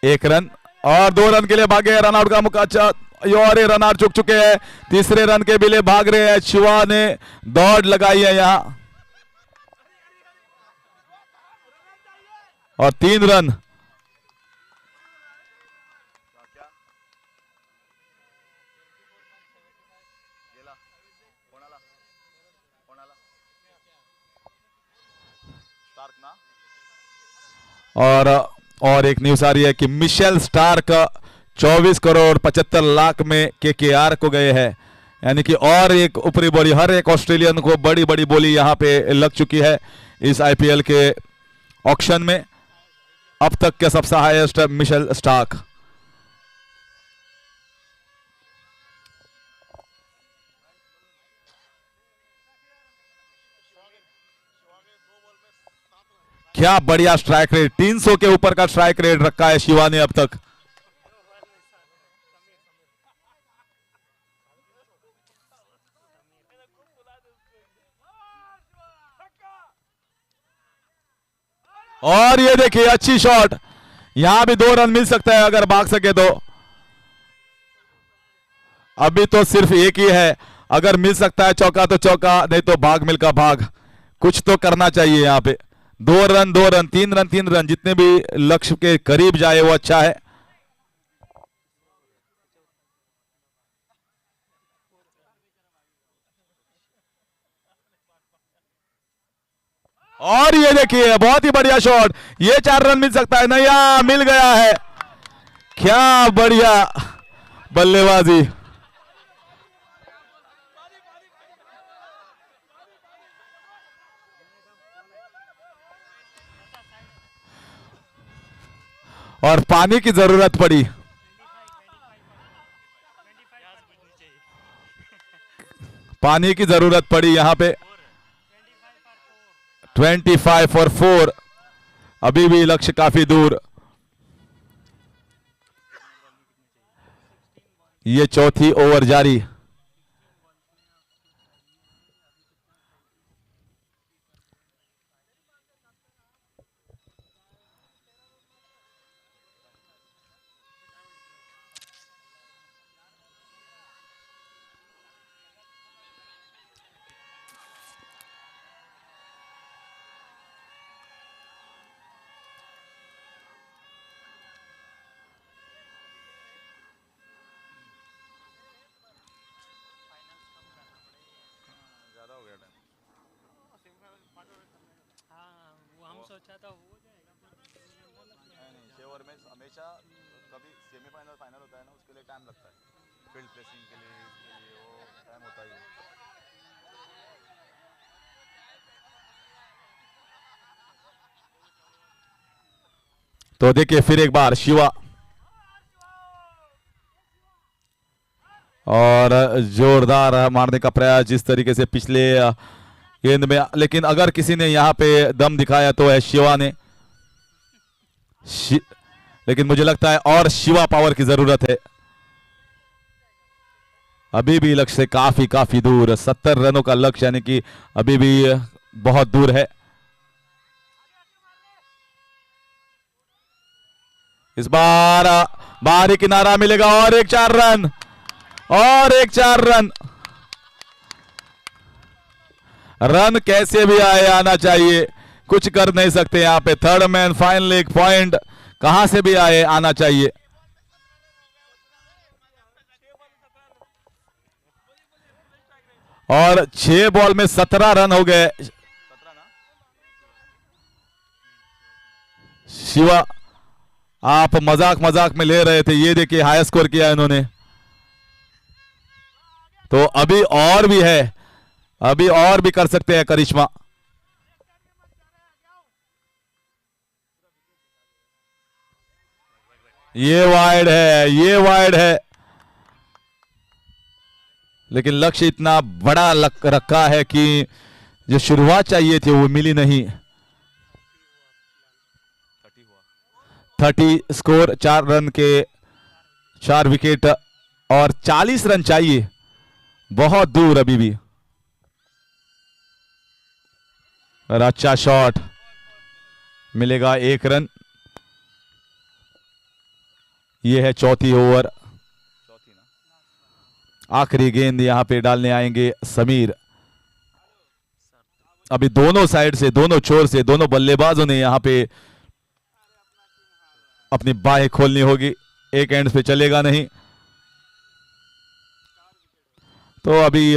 1 रन, और 2 रन के लिए भागे, रन आउट का मौका। अच्छा, और ये रन आउट चुक चुके हैं, तीसरे रन के भी लिए भाग रहे हैं। शिवा ने दौड़ लगाई है यहां, और 3 रन। और एक न्यूज आ रही है कि मिशेल स्टार्क 24 करोड़ 75 लाख में केकेआर को गए हैं, यानी कि और एक ऊपरी बोली, हर एक ऑस्ट्रेलियन को बड़ी बड़ी बोली यहां पे लग चुकी है इस आईपीएल के ऑक्शन में। अब तक के सबसे हाईएस्ट मिशेल स्टार्क। क्या बढ़िया स्ट्राइक रेट, 300 के ऊपर का स्ट्राइक रेट रखा है शिवा ने अब तक। और ये देखिए अच्छी शॉट, यहां भी 2 रन मिल सकता है अगर भाग सके तो। अभी तो सिर्फ एक ही है, अगर मिल सकता है चौका तो चौका, नहीं तो भाग मिलका भाग, कुछ तो करना चाहिए यहाँ पे। 2 रन 2 रन 3 रन 3 रन, जितने भी लक्ष्य के करीब जाए वो अच्छा है। और ये देखिए बहुत ही बढ़िया शॉट, ये 4 रन मिल सकता है, नया मिल गया है। क्या बढ़िया बल्लेबाजी। और पानी की जरूरत पड़ी, पानी की जरूरत पड़ी यहाँ पे। 25 फॉर 4, अभी भी लक्ष्य काफी दूर। ये चौथी ओवर जारी। ज़्यादा हो गया टाइम। हाँ वो हम सोचा था हो जाएगा नहीं 6 ओवर में हमेशा कभी सेमीफाइनल फाइनल होता है ना, उसके लिए टाइम लगता है, फील्ड प्लेसिंग के लिए, इसके लिए वो टाइम होता ही है। तो देखिए फिर एक बार शिवा, और जोरदार मारने का प्रयास जिस तरीके से पिछले गेंद में, लेकिन अगर किसी ने यहाँ पे दम दिखाया तो है शिवा ने। लेकिन मुझे लगता है और शिवा पावर की जरूरत है। अभी भी लक्ष्य से काफी काफी दूर, 70 रनों का लक्ष्य, यानी कि अभी भी बहुत दूर है। इस बार बाहरी किनारा मिलेगा और एक 4 रन, और एक 4 रन। रन कैसे भी आए आना चाहिए, कुछ कर नहीं सकते यहां पे। थर्ड मैन फाइनल, एक पॉइंट कहां से भी आए आना चाहिए। और 6 बॉल में 17 रन हो गए। 17 ना। शिवा आप मजाक मजाक में ले रहे थे, ये देखिए हाई स्कोर किया इन्होंने। तो अभी और भी है, अभी और भी कर सकते हैं करिश्मा। ये वाइड है, ये वाइड है, लेकिन लक्ष्य इतना बड़ा रखा है कि जो शुरुआत चाहिए थी वो मिली नहीं। 30 हुआ। 30 स्कोर, 4 रन के 4 विकेट और 40 रन चाहिए, बहुत दूर अभी भी। और अच्छा शॉट, मिलेगा 1 रन। यह है चौथी ओवर, चौथी ना। आखिरी गेंद यहां पे डालने आएंगे समीर। अभी दोनों साइड से, दोनों छोर से, दोनों बल्लेबाजों ने यहां पे अपनी बाहें खोलनी होगी, एक एंड पे चलेगा नहीं। तो अभी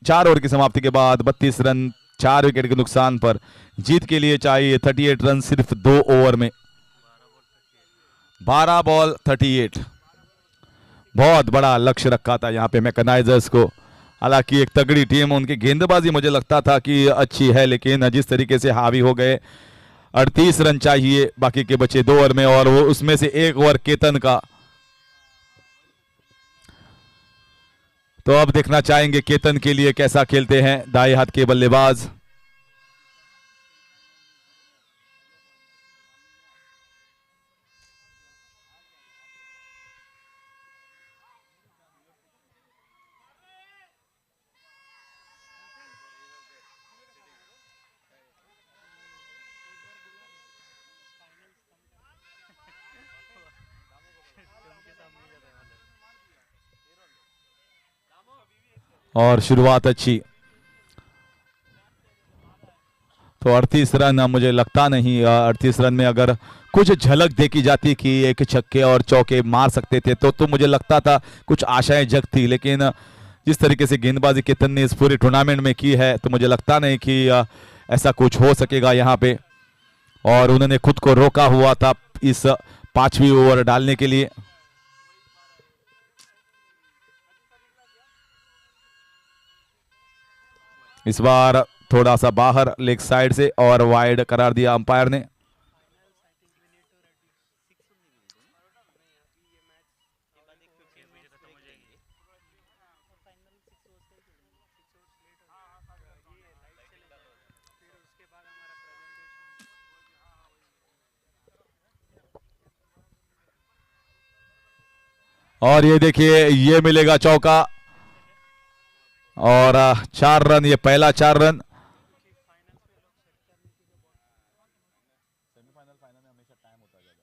4 ओवर की समाप्ति के बाद 32 रन 4 विकेट के नुकसान पर जीत के लिए चाहिए 38 रन सिर्फ 2 ओवर में। 12 बॉल 38, बहुत बड़ा लक्ष्य रखा था यहाँ पे मैकेनाइजर्स को। हालांकि एक तगड़ी टीम, उनकी गेंदबाजी मुझे लगता था कि अच्छी है, लेकिन जिस तरीके से हावी हो गए, 38 रन चाहिए बाकी के बचे 2 ओवर में, और वो उसमें से 1 ओवर केतन का। तो अब देखना चाहेंगे केतन के लिए कैसा खेलते हैं दाएं हाथ के बल्लेबाज। और शुरुआत अच्छी। तो 38 रन मुझे लगता नहीं, 38 रन में अगर कुछ झलक देखी जाती कि एक छक्के और चौके मार सकते थे तो मुझे लगता था कुछ आशाएं जगती, लेकिन जिस तरीके से गेंदबाजी केतन ने इस पूरे टूर्नामेंट में की है तो मुझे लगता नहीं कि ऐसा कुछ हो सकेगा यहाँ पे। और उन्होंने खुद को रोका हुआ था इस 5वीं ओवर डालने के लिए। इस बार थोड़ा सा बाहर लेग साइड से और वाइड करार दिया अंपायर ने। और ये देखिए ये मिलेगा चौका और 4 रन, ये पहला 4 रन। सेमीफाइनल फाइनल में हमेशा टाइम होता है ज़्यादा।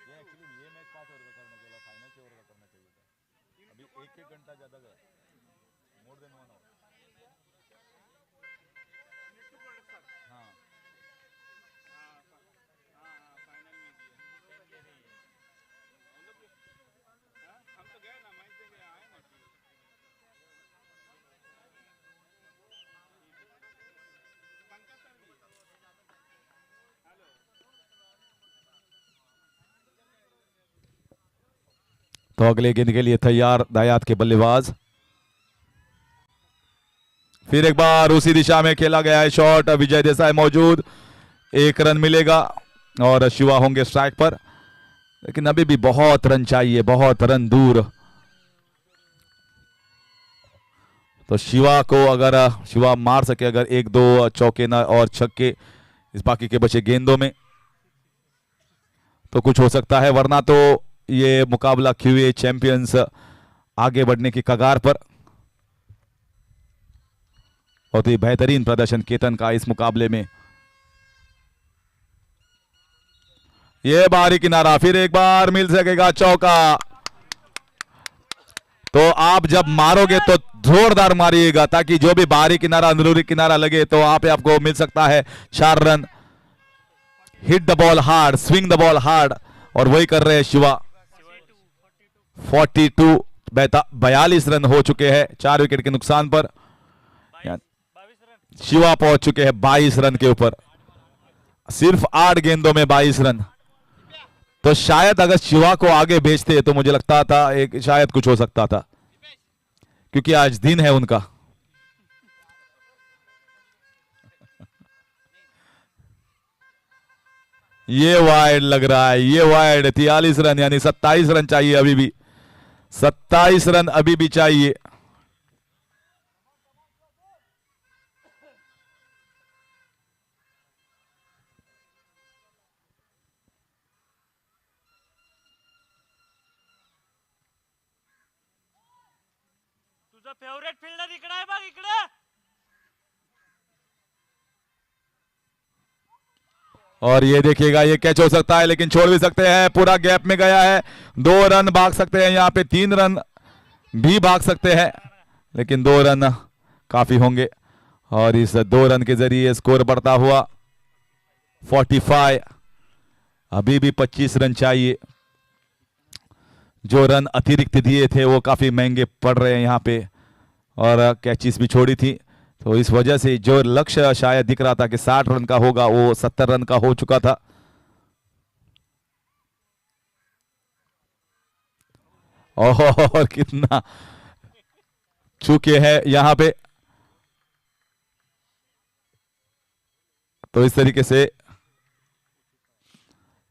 ये एक्चुअली ये मैच 5 ओवर का करना चाहिए, फाइनल 6 ओवर का करना चाहिए था। अभी 1-1 घंटा ज़्यादा गया, मोर देन 1 आवर। हाँ तो अगले गेंद के लिए तैयार दायात के बल्लेबाज। फिर एक बार उसी दिशा में खेला गया है शॉट, विजय देसाई मौजूद, 1 रन मिलेगा और शिवा होंगे स्ट्राइक पर। लेकिन अभी भी बहुत रन चाहिए, बहुत रन दूर। तो शिवा को अगर शिवा मार सके अगर 1-2 चौके ना और छक्के इस बाकी के बचे गेंदों में तो कुछ हो सकता है, वरना तो ये मुकाबला क्यूए चैंपियंस आगे बढ़ने की कगार पर। बहुत ही बेहतरीन प्रदर्शन केतन का इस मुकाबले में। ये बाहरी किनारा, फिर एक बार मिल सकेगा चौका। तो आप जब मारोगे तो जोरदार मारिएगा ताकि जो भी बाहरी किनारा अंदरूनी किनारा लगे तो आपको मिल सकता है 4 run. Hit the ball hard, swing the ball hard, और वही कर रहे हैं शिवा। 42 रन हो चुके हैं 4 विकेट के नुकसान पर। शिवा पहुंच चुके हैं 22 रन के ऊपर, सिर्फ 8 गेंदों में 22 रन। तो शायद अगर शिवा को आगे भेजते तो मुझे लगता था एक शायद कुछ हो सकता था, क्योंकि आज दिन है उनका। ये वाइड लग रहा है, ये वाइड। 43 रन यानी 27 रन चाहिए अभी भी, 27 रन अभी भी चाहिए। तुझा फेवरेट फिल्डर इकडे आहे बघ, इकडे। और ये देखिएगा ये कैच हो सकता है, लेकिन छोड़ भी सकते हैं, पूरा गैप में गया है। 2 रन भाग सकते हैं यहाँ पे, 3 रन भी भाग सकते हैं, लेकिन 2 रन काफी होंगे। और इस 2 रन के जरिए स्कोर बढ़ता हुआ 45। अभी भी 25 रन चाहिए। जो रन अतिरिक्त दिए थे वो काफी महंगे पड़ रहे हैं यहाँ पे, और कैचेस भी छोड़ी थी, तो इस वजह से जो लक्ष्य शायद दिख रहा था कि 60 रन का होगा वो 70 रन का हो चुका था। और कितना चुके हैं यहाँ पे। तो इस तरीके से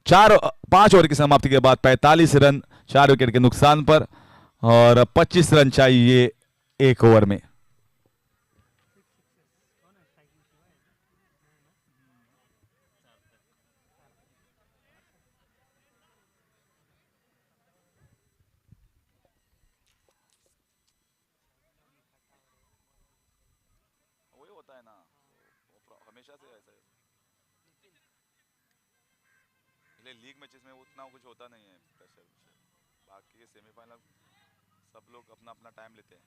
5 ओवर की समाप्ति के बाद 45 रन 4 विकेट के नुकसान पर, और 25 रन चाहिए 1 ओवर में। वही होता है ना, हमेशा से ऐसा है। इसलिए लीग मैचेस में उतना कुछ होता नहीं है प्रेशर। बाकी के सेमीफाइनल सब लोग अपना अपना टाइम लेते हैं।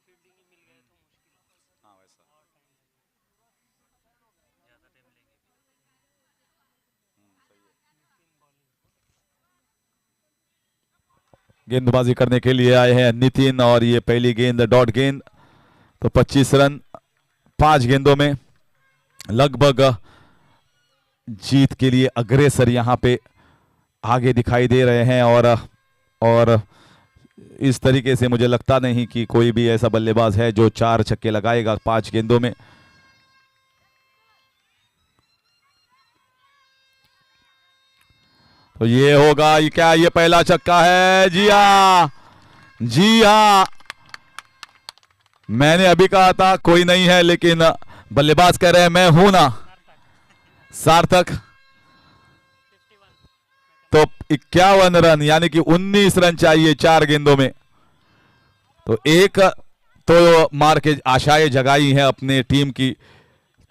फील्डिंग ही मिल गए तो मुश्किल है। हाँ वैसा। और टाइम लगेगा, ज़्यादा टाइम लेंगे भी। सही है। नितिन बॉलिंग गेंदबाजी करने के लिए आए हैं नितिन, और ये पहली गेंद डॉट गेंद। तो 25 रन 5 गेंदों में लगभग जीत के लिए अग्रेसर यहां पे आगे दिखाई दे रहे हैं। और इस तरीके से मुझे लगता नहीं कि कोई भी ऐसा बल्लेबाज है जो 4 छक्के लगाएगा 5 गेंदों में। तो ये होगा, ये क्या, ये पहला छक्का है? जी हाँ, जी हाँ, मैंने अभी कहा था कोई नहीं है, लेकिन बल्लेबाज कह रहे हैं मैं हूं ना, सार्थक। 51। तो 51 रन, यानी कि 19 रन चाहिए 4 गेंदों में। तो एक तो मार के आशाएं जगाई हैं अपने टीम की,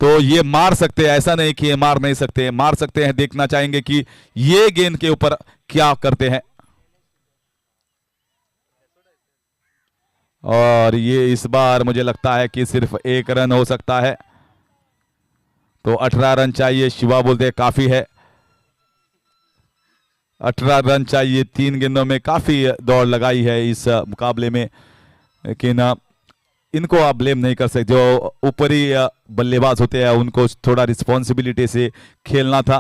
तो ये मार सकते हैं, ऐसा नहीं कि ये मार नहीं सकते, मार सकते हैं। देखना चाहेंगे कि ये गेंद के ऊपर क्या करते हैं। और ये इस बार मुझे लगता है कि सिर्फ 1 रन हो सकता है। तो 18 रन चाहिए, शिवा बोलते हैं काफी है। 18 रन चाहिए, 3 गेंदों में काफी दौड़ लगाई है इस मुकाबले में, लेकिन इनको आप ब्लेम नहीं कर सकते। जो ऊपरी बल्लेबाज होते हैं उनको थोड़ा रिस्पॉन्सिबिलिटी से खेलना था।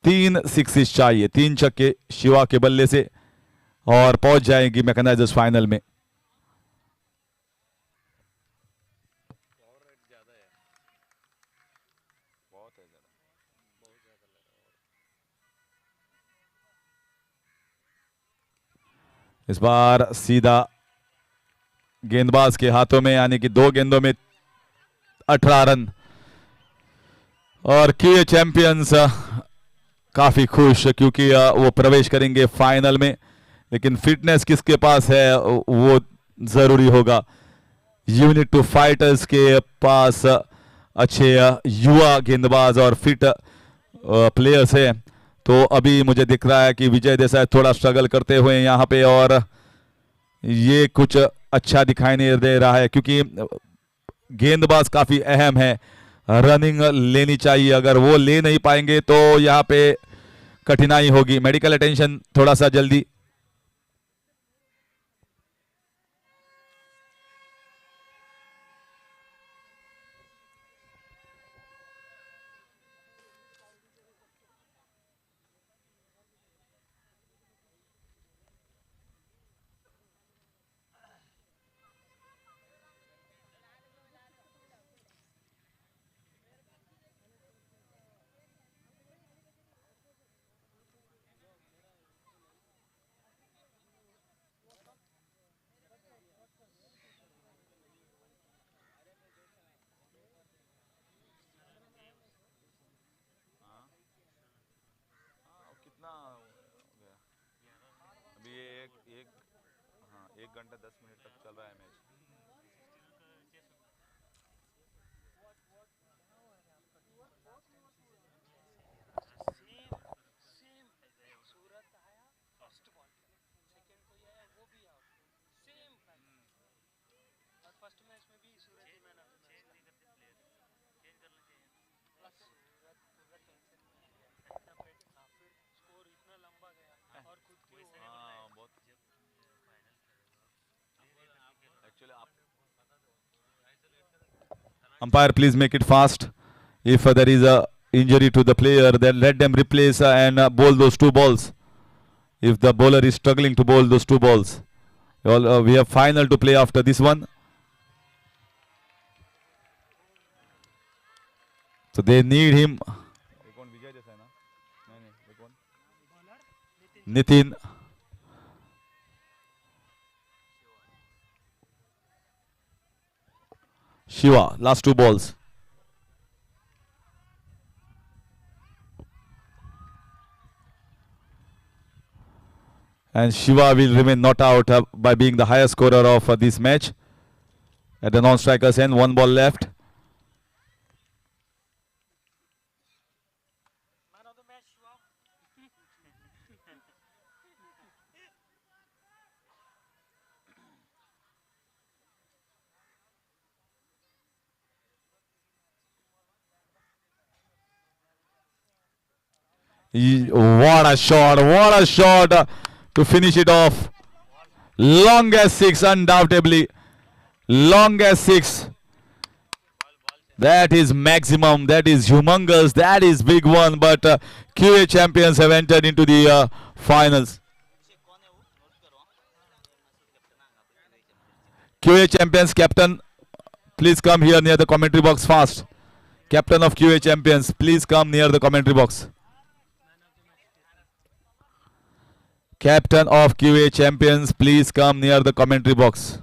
3 सिक्सेस चाहिए, 3 छक्के शिवा के बल्ले से, और पहुंच जाएंगी मैकेनाइजर्स फाइनल में। और रेट ज़्यादा है, बहुत है ज़्यादा, बहुत ज़्यादा लग रहा है। इस बार सीधा गेंदबाज के हाथों में, यानी कि 2 गेंदों में 18 रन। और किए चैंपियंस काफी खुश, क्योंकि वो प्रवेश करेंगे फाइनल में। लेकिन फिटनेस किसके पास है वो जरूरी होगा। यूनिट टू फाइटर्स के पास अच्छे युवा गेंदबाज और फिट प्लेयर्स हैं। तो अभी मुझे दिख रहा है कि विजय देसाई थोड़ा स्ट्रगल करते हुए यहाँ पे, और ये कुछ अच्छा दिखाई नहीं दे रहा है, क्योंकि गेंदबाज काफी अहम है। रनिंग लेनी चाहिए, अगर वो ले नहीं पाएंगे तो यहाँ पे कठिनाई होगी। मेडिकल अटेंशन थोड़ा सा जल्दी। हाँ कितना हो गया अभी? ये एक हाँ 1 घंटा 10 मिनट तक चल रहा है मैच। सेम सूरत आया फर्स्ट बॉल पे, सेकंड कोई आया वो भी आउट, सेम पैटर्न। और फर्स्ट मैच में भी सूरत ही मैन ऑफ द मैच था। बस सूरत पूरा टेंशन में आ गया एकदम रेडी। हाँ फिर स्कोर इतना लंबा गया और खुद की हाँ बहुत एक्चुअली आप Umpire, please make it fast. If there is a injury to the player, then let them replace and bowl those 2 balls. If the bowler is struggling to bowl those 2 balls, we have final to play after this one. So they need him. ये कौन विजय देसाई ना? नहीं ये कौन? Bowler Nitin. Shiva, last 2 balls. And Shiva will remain not out by being the highest scorer of this match. At the non-striker's end, 1 ball left. Man of the match हुआ। What a shot! What a shot to finish it off. Long as six, undoubtedly. Long as six. That is maximum. That is humongous. That is big one. But QA champions have entered into the finals. QA champions captain, please come here near the commentary box fast. Captain of QA champions, please come near the commentary box. Captain of QA champions, please come near the commentary box.